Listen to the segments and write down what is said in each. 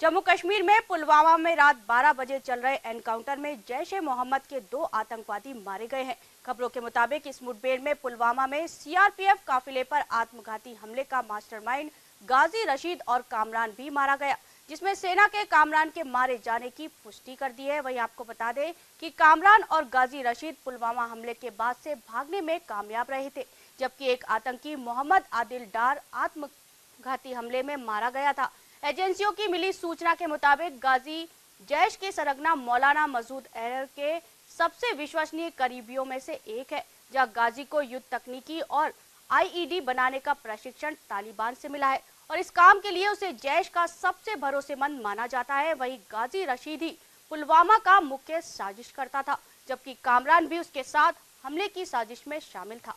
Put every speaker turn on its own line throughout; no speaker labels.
जम्मू कश्मीर में पुलवामा में रात 12 बजे चल रहे एनकाउंटर में जैश ए मोहम्मद के 2 आतंकवादी मारे गए हैं। खबरों के मुताबिक इस मुठभेड़ में पुलवामा में सीआरपीएफ काफिले पर आत्मघाती हमले का मास्टरमाइंड गाजी रशीद और कामरान भी मारा गया, जिसमें सेना के कामरान के मारे जाने की पुष्टि कर दी है। वहीं आपको बता दें कि कामरान और गाजी रशीद पुलवामा हमले के बाद से भागने में कामयाब रहे थे, जबकि एक आतंकी मोहम्मद आदिल डार आत्मघाती हमले में मारा गया था। एजेंसियों की मिली सूचना के मुताबिक गाजी जैश के सरगना मौलाना मसूद अजहर के सबसे विश्वसनीय करीबियों में से एक है, जहां गाजी को युद्ध तकनीकी और आईईडी बनाने का प्रशिक्षण तालिबान से मिला है और इस काम के लिए उसे जैश का सबसे भरोसेमंद माना जाता है। वहीं गाजी रशीद ही पुलवामा का मुख्य साजिशकर्ता था, जबकि कामरान भी उसके साथ हमले की साजिश में शामिल था।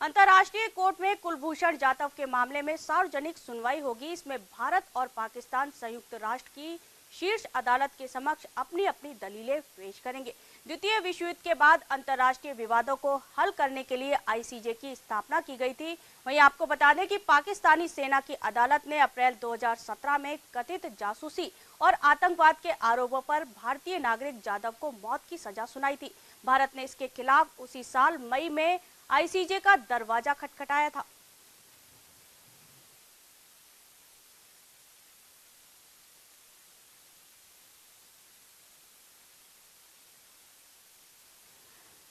अंतर्राष्ट्रीय कोर्ट में कुलभूषण जाधव के मामले में सार्वजनिक सुनवाई होगी। इसमें भारत और पाकिस्तान संयुक्त राष्ट्र की शीर्ष अदालत के समक्ष अपनी अपनी दलीलें पेश करेंगे। द्वितीय विश्व युद्ध के बाद अंतर्राष्ट्रीय विवादों को हल करने के लिए आईसीजे की स्थापना की गई थी। वहीं आपको बता दें कि पाकिस्तानी सेना की अदालत ने अप्रैल 2017 में कथित जासूसी और आतंकवाद के आरोपों पर भारतीय नागरिक जाधव को मौत की सजा सुनाई थी। भारत ने इसके खिलाफ उसी साल मई में आईसीजे का दरवाजा खटखटाया था।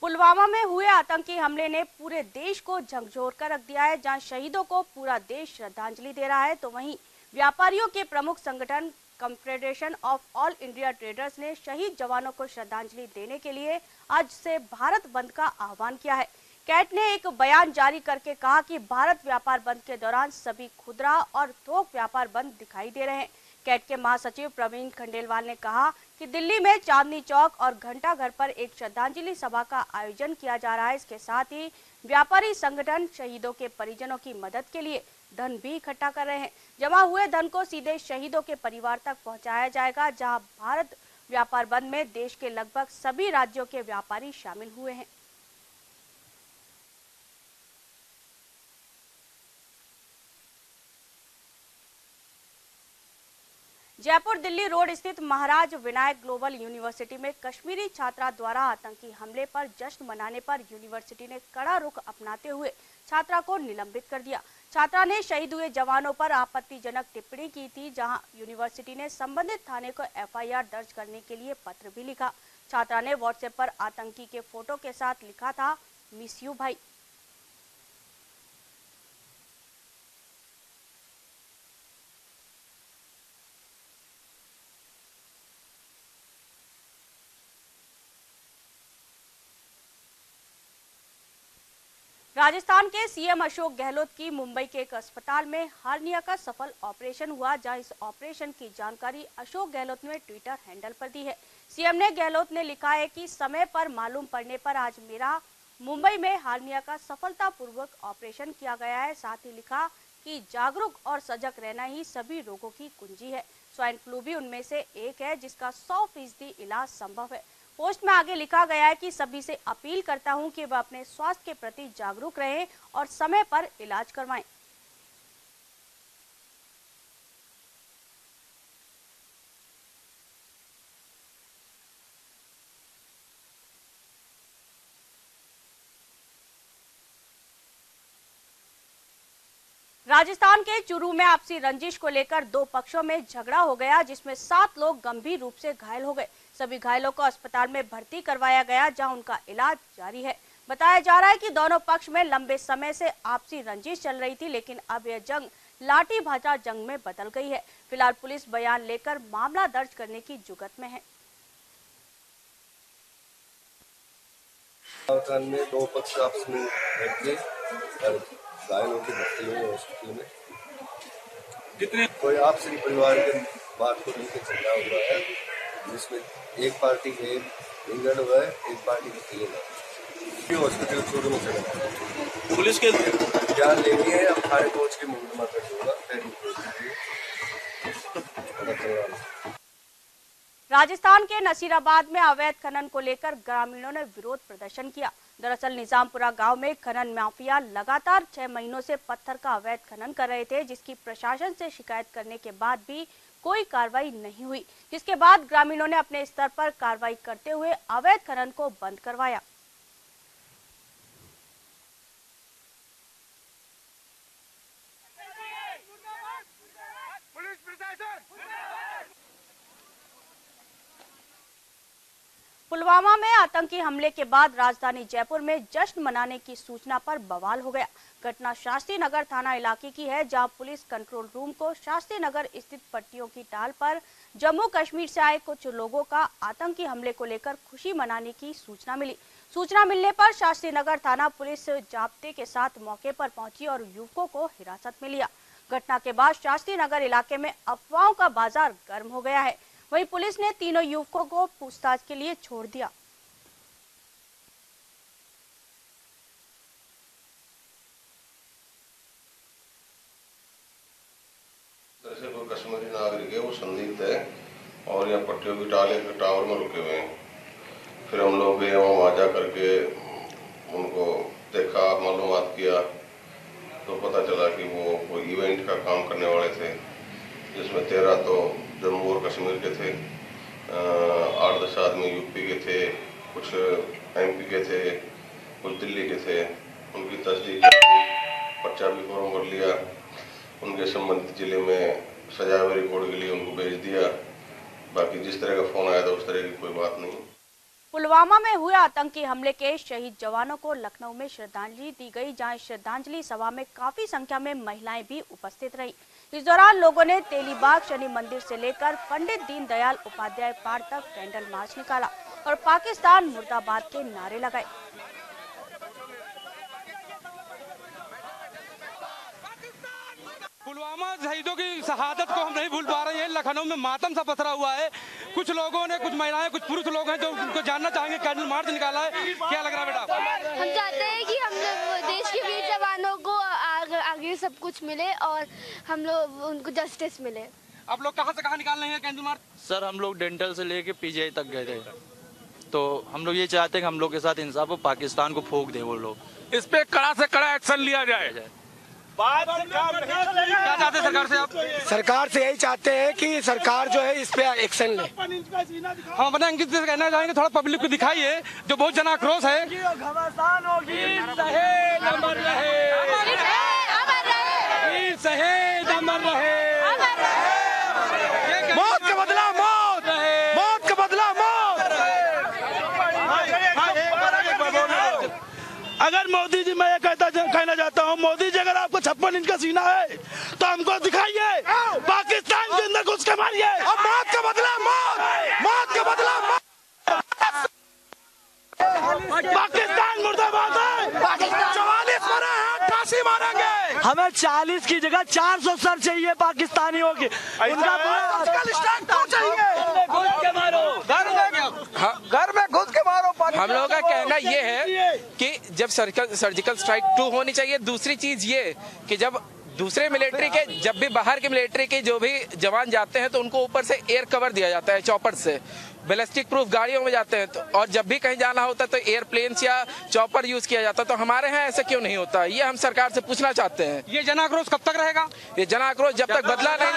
पुलवामा में हुए आतंकी हमले ने पूरे देश को झकझोर कर रख दिया है। जहां शहीदों को पूरा देश श्रद्धांजलि दे रहा है, तो वहीं व्यापारियों के प्रमुख संगठन confederation of all India traders ने शहीद जवानों को श्रद्धांजलि देने के लिए आज से भारत बंद का आह्वान किया है। कैट ने एक बयान जारी करके कहा कि भारत व्यापार बंद के दौरान सभी खुदरा और थोक व्यापार बंद दिखाई दे रहे हैं। कैट के महासचिव प्रवीण खंडेलवाल ने कहा कि दिल्ली में चांदनी चौक और घंटा घर पर एक श्रद्धांजलि सभा का आयोजन किया जा रहा है। इसके साथ ही व्यापारी संगठन शहीदों के परिजनों की मदद के लिए धन भी इकट्ठा कर रहे हैं। जमा हुए धन को सीधे शहीदों के परिवार तक पहुंचाया जाएगा। जहां भारत व्यापार बंद में देश के लगभग सभी राज्यों के व्यापारी शामिल हुए हैं। जयपुर दिल्ली रोड स्थित महाराज विनायक ग्लोबल यूनिवर्सिटी में कश्मीरी छात्रा द्वारा आतंकी हमले पर जश्न मनाने पर यूनिवर्सिटी ने कड़ा रुख अपनाते हुए छात्रा को निलंबित कर दिया। छात्रा ने शहीद हुए जवानों पर आपत्तिजनक टिप्पणी की थी, जहां यूनिवर्सिटी ने संबंधित थाने को एफआईआर दर्ज करने के लिए पत्र भी लिखा। छात्रा ने व्हाट्सएप पर आतंकी के फोटो के साथ लिखा था, मिस यू भाई। राजस्थान के सीएम अशोक गहलोत की मुंबई के एक अस्पताल में हार्निया का सफल ऑपरेशन हुआ। जहां इस ऑपरेशन की जानकारी अशोक गहलोत ने ट्विटर हैंडल पर दी है। सीएम ने गहलोत ने लिखा है कि समय पर मालूम पड़ने पर आज मेरा मुंबई में हार्निया का सफलतापूर्वक ऑपरेशन किया गया है। साथ ही लिखा कि जागरूक और सजग रहना ही सभी रोगों की कुंजी है। स्वाइन फ्लू भी उनमें से एक है जिसका 100% इलाज संभव है। पोस्ट में आगे लिखा गया है कि सभी से अपील करता हूं कि वह अपने स्वास्थ्य के प्रति जागरूक रहें और समय पर इलाज करवाएं। राजस्थान के चूरू में आपसी रंजिश को लेकर 2 पक्षों में झगड़ा हो गया, जिसमें 7 लोग गंभीर रूप से घायल हो गए। सभी घायलों को अस्पताल में भर्ती करवाया गया, जहां उनका इलाज जारी है। बताया जा रहा है कि दोनों पक्ष में लंबे समय से आपसी रंजिश चल रही थी, लेकिन अब यह जंग लाठी भाटा जंग में बदल गई है। फिलहाल पुलिस बयान लेकर मामला दर्ज करने की जुगत में है।
में 2 पक्ष आपस में घायलों की भर्ती हुई हॉस्पिटल में। कितने कोई आपसी परिवार के बात को लेकर झगड़ा हुआ है, जिसमें एक पार्टी के इंजर्ड हुआ है, एक पार्टी के 3 है। हॉस्पिटल चूरू में चला पुलिस के बयान लेनी है। अब थाने पहुंच के मुकदमा दर्ज होगा।
राजस्थान के नसीराबाद में अवैध खनन को लेकर ग्रामीणों ने विरोध प्रदर्शन किया। दरअसल निजामपुरा गांव में खनन माफिया लगातार 6 महीनों से पत्थर का अवैध खनन कर रहे थे, जिसकी प्रशासन से शिकायत करने के बाद भी कोई कार्रवाई नहीं हुई, जिसके बाद ग्रामीणों ने अपने स्तर पर कार्रवाई करते हुए अवैध खनन को बंद करवाया। पुलवामा में आतंकी हमले के बाद राजधानी जयपुर में जश्न मनाने की सूचना पर बवाल हो गया। घटना शास्त्री नगर थाना इलाके की है, जहां पुलिस कंट्रोल रूम को शास्त्री नगर स्थित पट्टियों की टाल पर जम्मू कश्मीर से आए कुछ लोगों का आतंकी हमले को लेकर खुशी मनाने की सूचना मिली। सूचना मिलने पर शास्त्री नगर थाना पुलिस जाब्ते के साथ मौके पर पहुंची और युवकों को हिरासत में लिया। घटना के बाद शास्त्री नगर इलाके में अफवाहों का बाजार गर्म हो गया है। वहीं पुलिस ने तीनों युवकों को पूछताछ के लिए छोड़ दिया।
जैसे कोई कश्मीरी नागरिक है, वो संदिग्ध है और यहाँ पट्टियों की टाले के टावर में रुके हुए हैं। फिर हम लोग गए वहाँ जा करके उनको देखा, मालूमात किया तो पता चला कि वो कोई इवेंट का काम करने वाले थे, जिसमें 13 तो जम्मू और कश्मीर के थे, 8-10 आदमी यूपी के थे, कुछ एमपी के थे, कुछ दिल्ली के थे। उनकी तस्दीक पर्चा भी फॉर्म कर लिया, उनके संबंधित जिले में सजा हुए रिकॉर्ड के लिए उनको भेज दिया। बाकी जिस तरह का फोन आया था उस तरह की कोई बात नहीं।
पुलवामा में हुए आतंकी हमले के शहीद जवानों को लखनऊ में श्रद्धांजलि दी गई, जहां श्रद्धांजलि सभा में काफी संख्या में महिलाएं भी उपस्थित रही। इस दौरान लोगों ने तेलीबाग शनि मंदिर से लेकर पंडित दीनदयाल उपाध्याय पार्क तक कैंडल मार्च निकाला और पाकिस्तान मुर्दाबाद के नारे लगाए।
पुलवामा शहीदों की शहादत को हम नहीं भूल पा रहे हैं। लखनऊ में मातम सा पसरा हुआ है। कुछ लोगों ने, कुछ महिलाएं, कुछ पुरुष लोग हैं जो उनको जानना चाहेंगे। कैंडल मार्च निकाला है, क्या लग रहा है बेटा?
हम चाहते हैं कि हम लोग देश के वीर जवानों को आगे सब कुछ मिले और हम लोग उनको जस्टिस मिले।
आप लोग कहाँ से कहाँ निकाल रहे हैं कैंडल मार्च?
सर हम लोग डेंटल से लेके पीजीआई तक गए थे, तो हम लोग ये चाहते हैं कि हम लोग के साथ इंसाफ हो, पाकिस्तान को फूंक दे वो लोग।
इस पे कड़ा से कड़ा एक्शन लिया जाए। क्या चाहते हैं सरकार से आप?
सरकार से यही चाहते हैं कि सरकार जो है इस पे एक्शन ले।
हम अपने अंकित से कहना चाहेंगे, थोड़ा पब्लिक को दिखाइए जो बहुत जन आक्रोश है।
मौत का बदला मौत, मौत का बदला मौत।
अगर मोदी जी, मैं ये कहना चाहता हूँ, मोदी जी अगर आपको 56 इंच का सीना है तो हमको दिखाइए, पाकिस्तान के अंदर घुस के मारिए।
मौत का बदला मौत, मौत का बदला मौत।
पाकिस्तान मुर्दाबाद है।
44 मरे हैं, फांसी मारेंगे।
हमें 40 की जगह 400 सर चाहिए पाकिस्तानियों की। उनका
घर में घुस के मारो।
हम लोगों का कहना ये है कि जब सर्जिकल स्ट्राइक 2 होनी चाहिए। दूसरी चीज ये कि जब दूसरे मिलिट्री के, जब भी बाहर के मिलिट्री के जो भी जवान जाते हैं तो उनको ऊपर से एयर कवर दिया जाता है, चॉपर से बैलिस्टिक प्रूफ गाड़ियों में जाते हैं तो, और जब भी कहीं जाना होता है तो एयरप्लेन्स या चॉपर यूज किया जाता है। तो हमारे यहाँ ऐसा क्यों नहीं होता? ये हम सरकार से पूछना चाहते हैं।
ये जन आक्रोश कब तक रहेगा?
ये जन आक्रोश जब तक बदला नहीं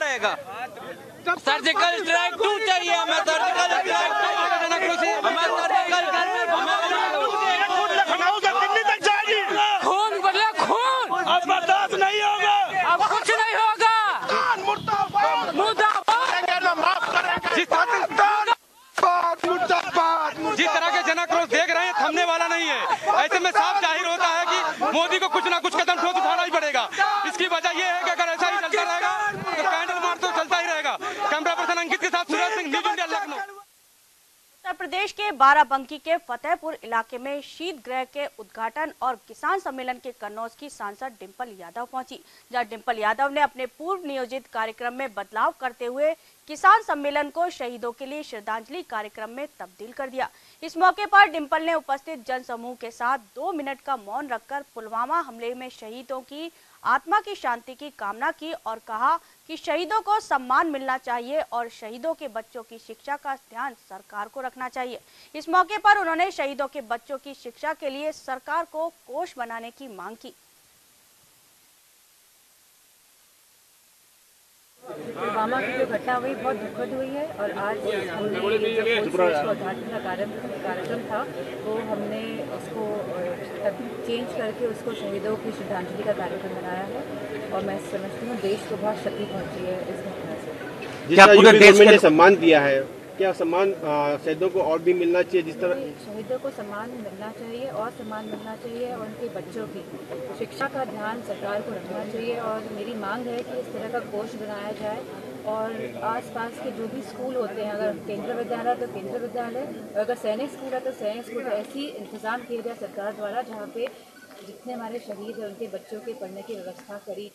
रहेगा।
सर्जिकल स्ट्राइक 2 चाहिए हमें, सर्जिकल स्ट्राइक 2।
लखनऊ से दिल्ली तक जाएगी।
खून बदले खून,
अब बर्दाश्त नहीं होगा,
अब कुछ नहीं होगा।
जिस तरह के जन आक्रोश देख रहे हैं, थमने वाला नहीं है। ऐसे में साफ जाहिर होता है कि मोदी को कुछ ना कुछ कदम ठोस उठाना ही पड़ेगा। इसकी वजह यह है कि अगर ऐसा ही चलता रहेगा तो कैंडल मार्च तो चलता ही रहेगा। कैमरा पर्सन अंकित के साथ सूरज सिंह, न्यूज इंडिया, लखनऊ।
उत्तर प्रदेश के बाराबंकी के फतेहपुर इलाके में शीतगृह के उद्घाटन और किसान सम्मेलन के कन्नौज की सांसद डिंपल यादव पहुंची, जहां डिंपल यादव ने अपने पूर्व नियोजित कार्यक्रम में बदलाव करते हुए किसान सम्मेलन को शहीदों के लिए श्रद्धांजलि कार्यक्रम में तब्दील कर दिया। इस मौके पर डिम्पल ने उपस्थित जन समूह के साथ 2 मिनट का मौन रखकर पुलवामा हमले में शहीदों की आत्मा की शांति की कामना की और कहा कि शहीदों को सम्मान मिलना चाहिए और शहीदों के बच्चों की शिक्षा का ध्यान सरकार को रखना चाहिए। इस मौके पर उन्होंने शहीदों के बच्चों की शिक्षा के लिए सरकार को कोष बनाने की मांग की।
पुलवामा की जो घटना हुई बहुत दुखद हुई है और आज हमने जो उद्घाटन का कार्यक्रम था वो हमने उसको चेंज करके उसको शहीदों की श्रद्धांजलि का कार्यक्रम बनाया है और मैं समझती हूँ देश को बहुत क्षति पहुँची है इस घटना से।
क्या पूरे देश ने सम्मान दिया है, क्या सम्मान शहीदों को और भी मिलना चाहिए? जिस तरह
शहीदों को सम्मान मिलना चाहिए और सम्मान मिलना चाहिए और उनके बच्चों की शिक्षा का ध्यान सरकार को रखना चाहिए और मेरी मांग है कि इस तरह का कोष बनाया जाए और आसपास के जो भी स्कूल होते हैं, अगर केंद्रीय विद्यालय तो केंद्रीय विद्यालय, अगर सैनिक स्कूल है तो सैनिक स्कूल, तो ऐसी इंतजाम किया जाए सरकार द्वारा जहाँ पे जितने हमारे शहीद हैं उनके बच्चों के पढ़ने की व्यवस्था करी।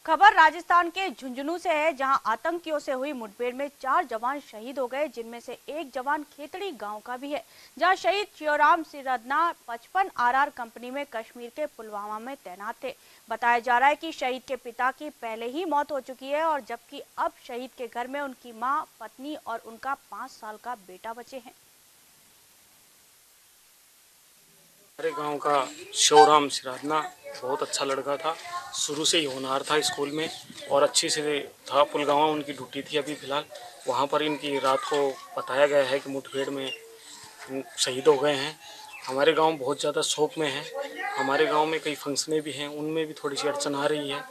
खबर राजस्थान के झुंझुनू से है, जहां आतंकियों से हुई मुठभेड़ में 4 जवान शहीद हो गए, जिनमें से एक जवान खेतड़ी गांव का भी है, जहां शहीद शिवराम सिरदना 55 RR कंपनी में कश्मीर के पुलवामा में तैनात थे। बताया जा रहा है कि शहीद के पिता की पहले ही मौत हो चुकी है और जबकि अब शहीद के घर में उनकी मां, पत्नी और उनका 5 साल का बेटा बचे हैं।
हमारे गांव का शिवराम सिरदना बहुत अच्छा लड़का था, शुरू से ही होनहार था स्कूल में और अच्छे से था। पुलगामा उनकी ड्यूटी थी अभी फिलहाल, वहां पर इनकी रात को बताया गया है कि मुठभेड़ में शहीद हो गए हैं। हमारे गांव बहुत ज़्यादा शोक में है। हमारे गांव में कई फंक्शनें भी हैं, उनमें भी थोड़ी सी अड़चन आ रही है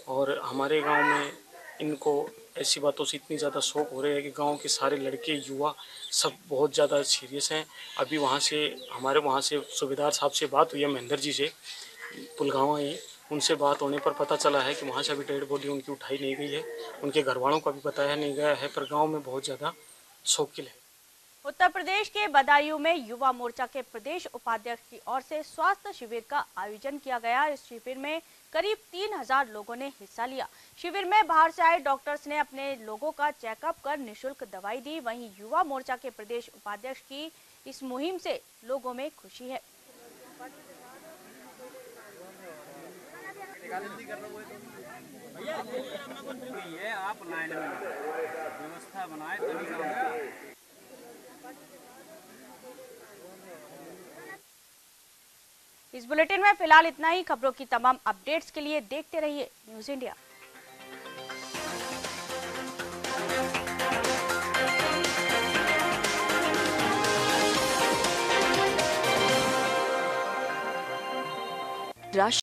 और हमारे गांव में इनको ऐसी बातों से इतनी ज़्यादा शौक हो रही है कि गांव के सारे लड़के युवा सब बहुत ज़्यादा सीरियस हैं। अभी हमारे वहाँ से सूबेदार साहब से बात हुई है, महेंद्र जी से, पुलगामा ही, उनसे बात होने पर पता चला है कि वहाँ से अभी डेड बॉडी उनकी उठाई नहीं गई है, उनके घर वालों का भी बताया नहीं गया है, पर गाँव में बहुत ज़्यादा शोक की लहर।
उत्तर प्रदेश के बदायूं में युवा मोर्चा के प्रदेश उपाध्यक्ष की ओर से स्वास्थ्य शिविर का आयोजन किया गया। इस शिविर में करीब 3000 लोगों ने हिस्सा लिया। शिविर में बाहर से आए डॉक्टर्स ने अपने लोगों का चेकअप कर निःशुल्क दवाई दी। वहीं युवा मोर्चा के प्रदेश उपाध्यक्ष की इस मुहिम से लोगों में खुशी है।
आप लाइन में व्यवस्था बनाए तभी होगा।
इस बुलेटिन में फिलहाल इतना ही। खबरों की तमाम अपडेट्स के लिए देखते रहिए न्यूज़ इंडिया।